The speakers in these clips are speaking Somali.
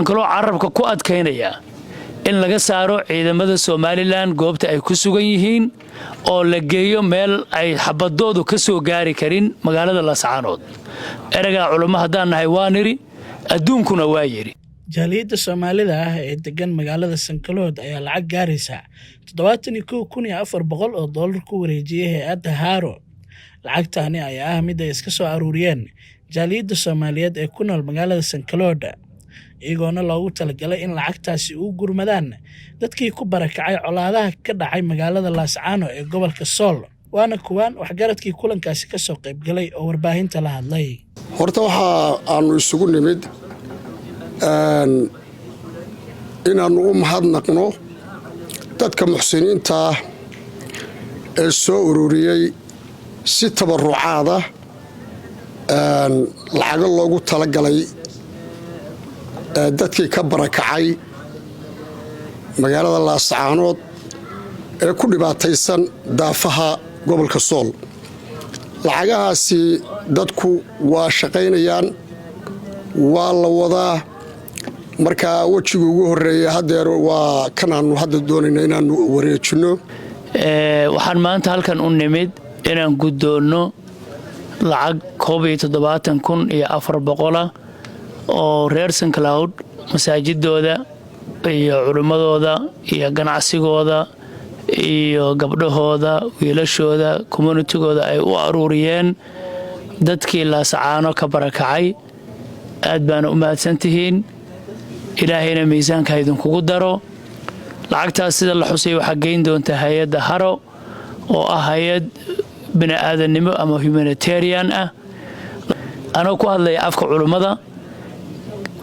waxaan kaloo carabka ku adkaynayaa in laga saaro ciidamada Somaliland goobta ay ku sugan yihiin oo la geeyo meel ay xabadoodu ka soo gaari karin magaalada Laascaanood eraga culimo hadaan nahay waan iri adduunkuna waa yiri jaaliyada Soomaalida ah ee degan magaalada Sankalood ayaa lacag gaaraysa 72400 oo dollar ku wareejiyay hay'adda Haro lacagtaani ayaa mid ay iska soo aruuriyeen jaaliyada Soomaaliyeed ee ku nool magaalada Sankalood iyagoona loogu talagalay in lacagtaasi uu gurmadaan dadkii ku barakacay colaadaha ka dhacay magaalada Laascaano ee gobolka Sool waana kuwaan waxgaradkii kulankaasi ka soo qayb galay oo warbaahinta la hadlay horta waxa aanu isugu nimid inaanu u mahadnaqno dadka muxsiniinta ee soo ururiyay si tabarucaada lacag loogu talagalay dadkii ka barakacay magaalada Laascaanood ee ku dhibaataysan daafaha gobolka Sool lacagahaasi dadku waa shaqaynayaan waa la wadaa marka wajiga ugu horeeyay hadeer waa kanaanu hadda doonayna inaanu wareejino waxaan maanta halkan u nimid inaan gudoono lacag 77400 oo reer Sankalood masaajidooda iyo culimadooda iyo ganacsigooda iyo gabdhahooda wiilashooda communitygooda ay u aruuriyeen dadkii Laascaano ka barakacay aad baan u mahadsantihiin ilaahayna miisaanka idinkugu daro lacagtaas sida la xusay waxa geyn doonta hay'adda Haro oo ah hay'ad bini'aadanimo ama humanitarian ah anoo ku hadlay afka culimada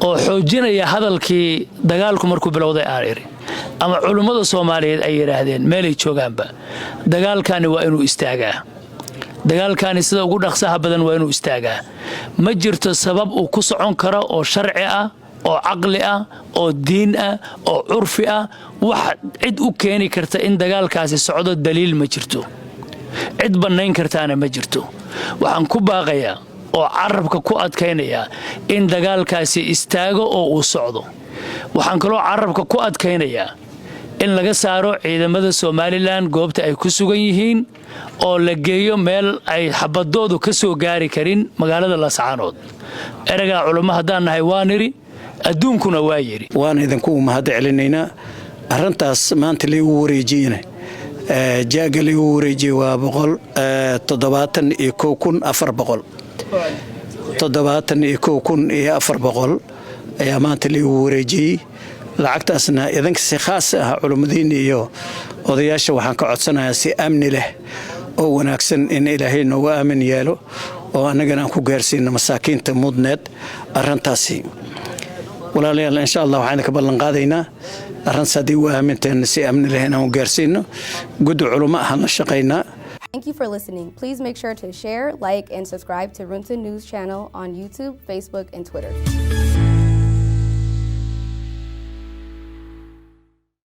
oo xoojinaya hadalkii dagaalku markuu bilowday aariir ama culimada Soomaaliyeed ay yiraahdeen meelay joogaanba dagaalkani waa inuu istaagaa dagaalkani sida ugu dhaqsaha badan waa inuu istaagaa ma jirto sabab uu ku socon karo oo sharci ah oo aqli ah oo diin ah oo curfi ah wax cid u keeni karta in dagaalkaasi socdo daliil ma jirto cid banayn kartaana ma jirto waxaan ku baaqayaa oo carabka ku adkaynaya in dagaalkaasi istaago oo uu socdo waxaan kaloo carabka ku adkaynayaa in laga saaro ciidamada Somaliland goobta ay ku sugan yihiin oo la geeyo meel ay xabadoodu ka soo gaari karin magaalada Laascaanood eraga culimo hadaan nahay waan iri adduunkuna waa yiri waan idinku mahadcelinayna arintaas maanta la ugu wareejiyay jaaga la ugu wareejiyay waa 77400 ayaa maanta la ugu wareejiyay lacagtaasna idanka si khaas ah culimadiina iyo odayaasha waxaan ka codsanayaa si amni leh oo wanaagsan in Ilaahay noogu aamin yeelo oo anagana aan ku gaarsiino masaakiinta mudneed arintaasi walaalayaal insha Allah waxaan ka ballan qaadaynaa arintaasi waa aaminteen si amni leh inaan gaarsiino gud culimo ah la shaqeynaa. Thank you for listening. Please make sure to share, like, and subscribe to Runta News channel on YouTube, Facebook, and Twitter.